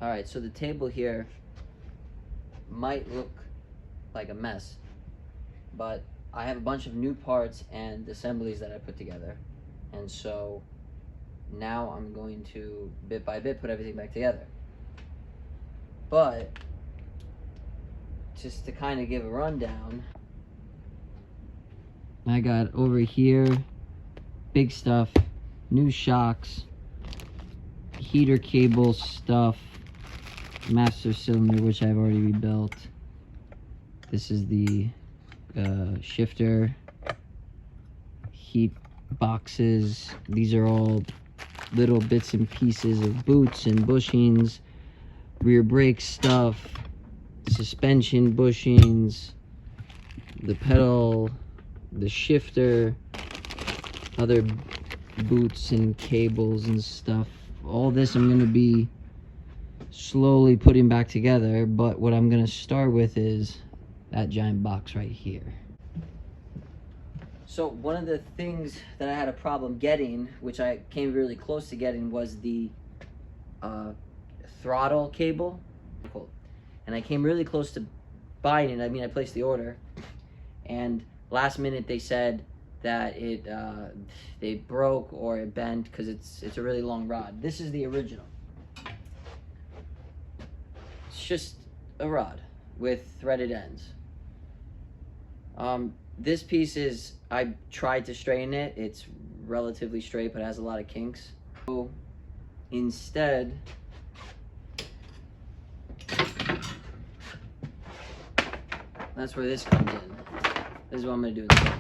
All right, so the table here might look like a mess, but I have a bunch of new parts and assemblies that I put together. And so now I'm going to, bit by bit, put everything back together. But just to kind of give a rundown, I got over here, big stuff, new shocks, heater cable stuff, master cylinder, which I've already rebuilt. This is the shifter, heat boxes. These are all little bits and pieces of boots and bushings, rear brake stuff, suspension bushings, the pedal, the shifter, other boots and cables and stuff. All this I'm going to be slowly putting back together, but what I'm going to start with is that giant box right here. So one of the things that I had a problem getting, which I came really close to getting, was the throttle cable. And I came really close to buying it. I mean, I placed the order, and last minute they said that they broke or it bent because it's a really long rod. This is the original. It's just a rod with threaded ends. This piece is, I tried to straighten it. It's relatively straight, but it has a lot of kinks. So instead, that's where this comes in. This is what I'm gonna do instead.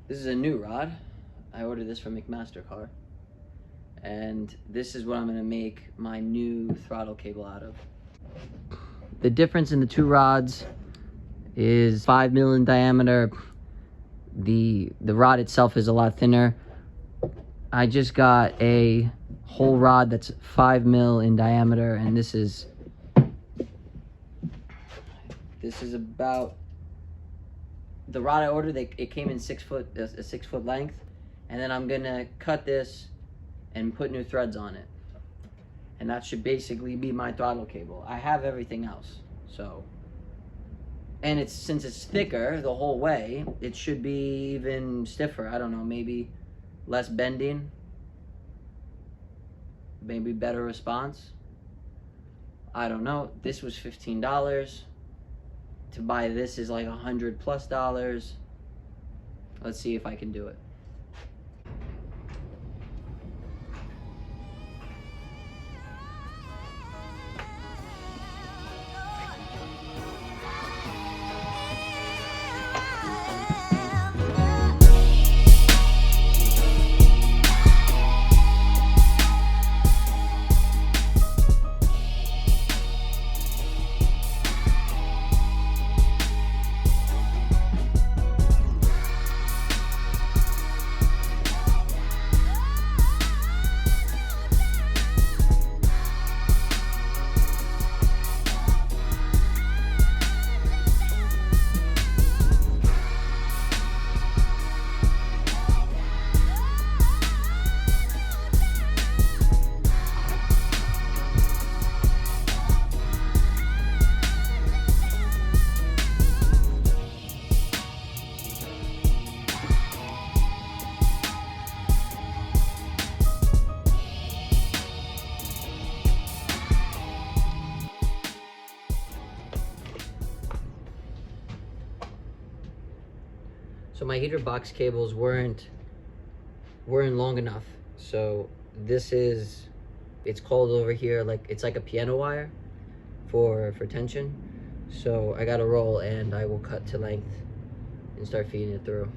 This is a new rod. I ordered this from McMaster-Carr. And this is what I'm gonna make my new throttle cable out of. The difference in the two rods is 5 mil in diameter. The rod itself is a lot thinner. I just got a whole rod that's 5 mil in diameter, and this is about the rod I ordered. It came in a 6 foot length, and then I'm gonna cut this and put new threads on it, and that should basically be my throttle cable. I have everything else, so. And since it's thicker the whole way, it should be even stiffer. I don't know, maybe less bending, maybe better response. I don't know. This was $15. To buy this is like $100+. Let's see if I can do it. So my heater box cables weren't long enough. So this is, it's called over here, like it's like a piano wire for tension. So I got a roll, and I will cut to length and start feeding it through.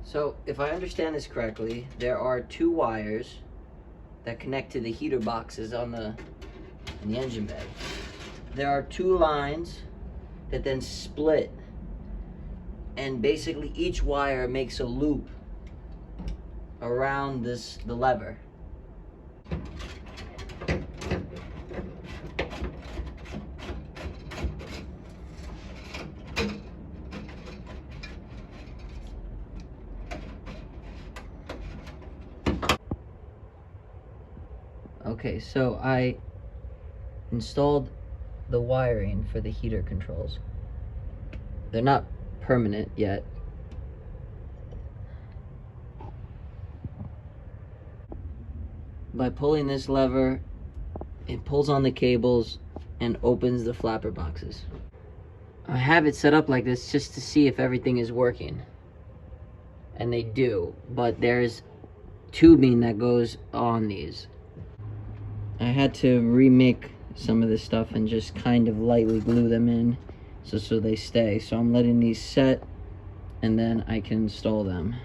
So if I understand this correctly, there are two wires that connect to the heater boxes in the engine bay. There are two lines that then split, and basically each wire makes a loop around the lever. Okay, so I installed the wiring for the heater controls. They're not permanent yet. By pulling this lever, it pulls on the cables and opens the flapper boxes. I have it set up like this just to see if everything is working. And they do, but there's tubing that goes on these. I had to remake some of this stuff and just kind of lightly glue them in so they stay. So I'm letting these set and then I can install them.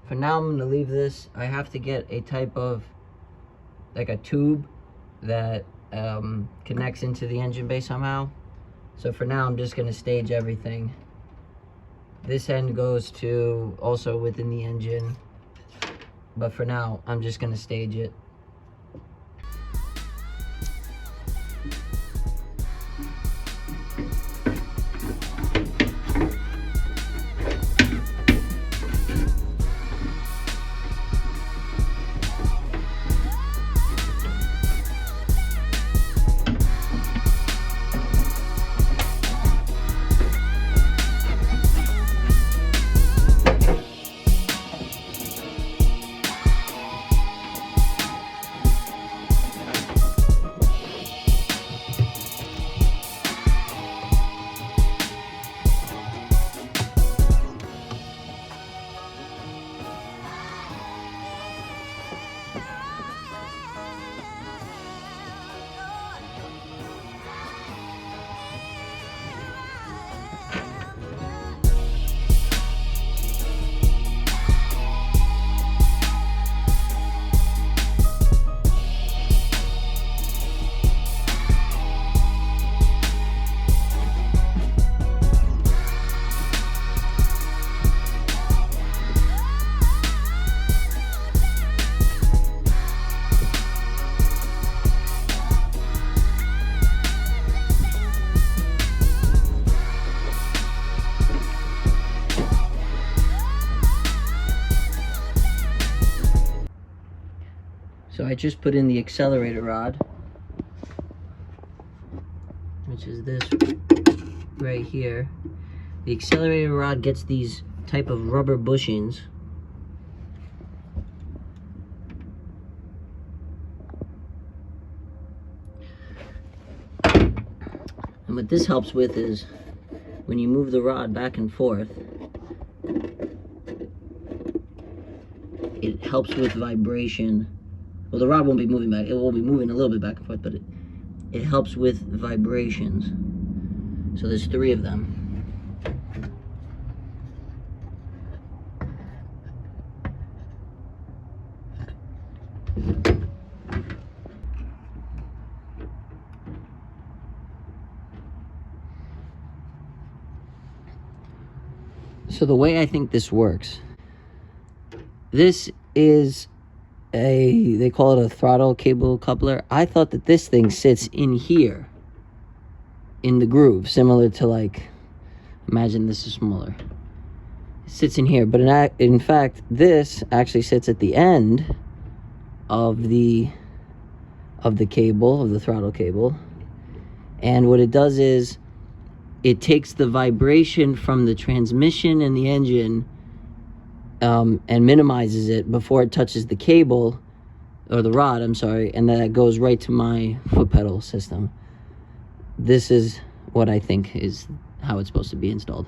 For now, I'm going to leave this. I have to get a type of, like a tube that connects into the engine bay somehow. So for now, I'm just going to stage everything. This end goes to also within the engine. But for now, I'm just going to stage it. So I just put in the accelerator rod, which is this right here. The accelerator rod gets these type of rubber bushings. And what this helps with is when you move the rod back and forth, it helps with vibration. Well, the rod won't be moving back. It will be moving a little bit back and forth, but it helps with vibrations. So there's 3 of them. So the way I think this works, this is they call it a throttle cable coupler. I thought that this thing sits in here in the groove, similar to, like, imagine this is smaller. It sits in here, but in fact this actually sits at the end of the cable, of the throttle cable. And what it does is it takes the vibration from the transmission and the engine and minimizes it before it touches the cable, or the rod, I'm sorry, and then it goes right to my foot pedal system. this is what I think is how it's supposed to be installed.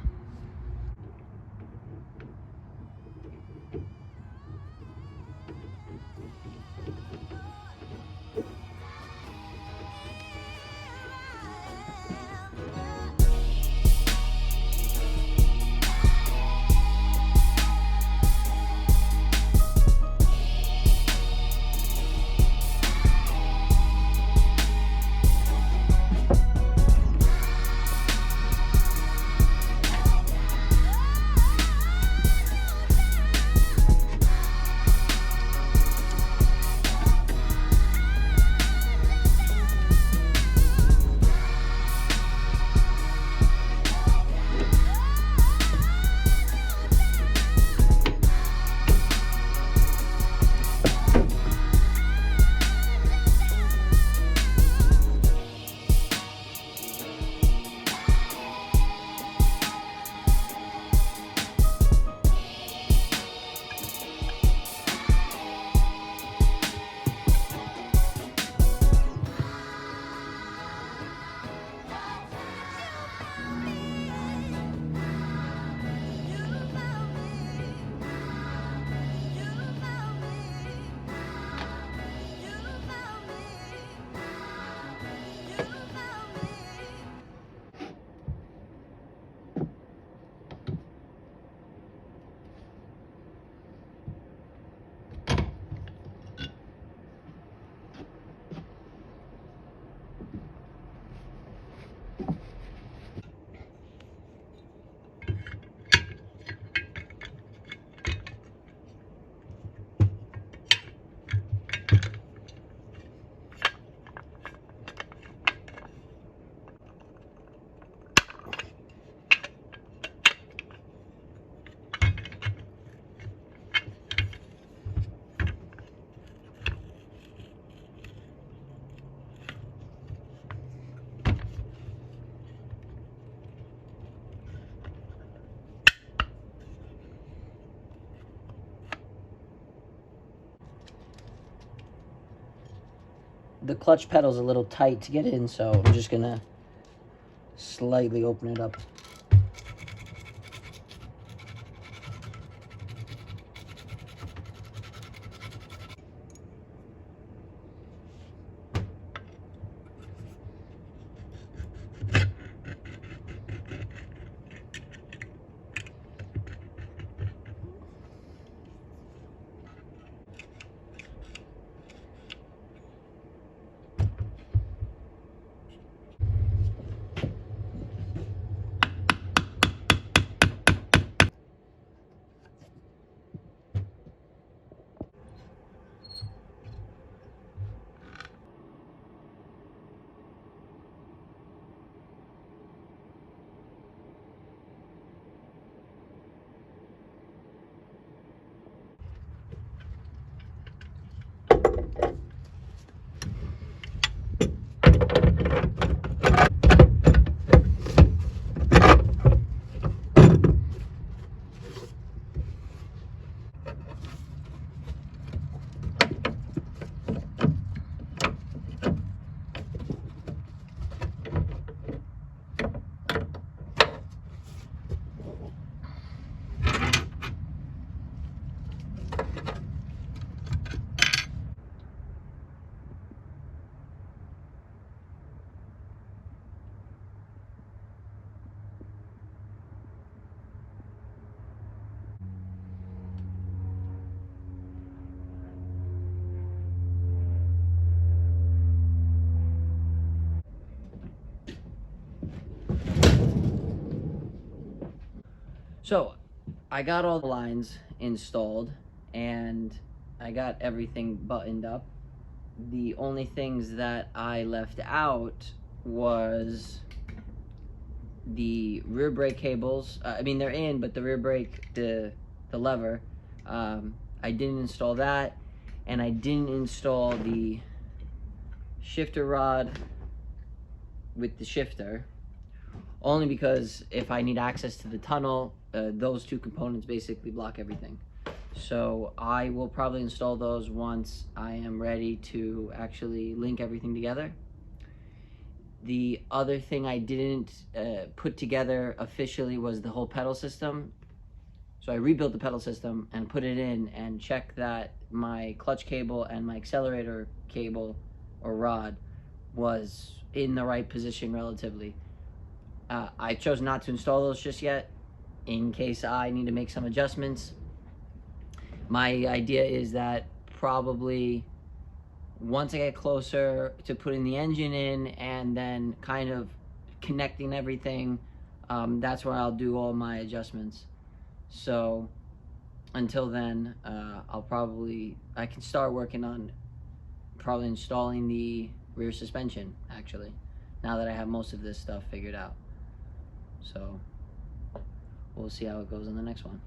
The clutch pedal's a little tight to get in, so I'm just gonna slightly open it up. So I got all the lines installed and I got everything buttoned up. The only things that I left out was the rear brake cables. I mean, they're in, but the rear brake, the lever, I didn't install that, and I didn't install the shifter rod with the shifter, only because if I need access to the tunnel, those two components basically block everything. So I will probably install those once I am ready to actually link everything together. The other thing I didn't put together officially was the whole pedal system. So I rebuilt the pedal system and put it in and checked that my clutch cable and my accelerator cable or rod was in the right position relatively. I chose not to install those just yet in case I need to make some adjustments. My idea is that probably once I get closer to putting the engine in and then kind of connecting everything, that's where I'll do all my adjustments. So until then, I can start working on probably installing the rear suspension, actually, now that I have most of this stuff figured out. So we'll see how it goes in the next one.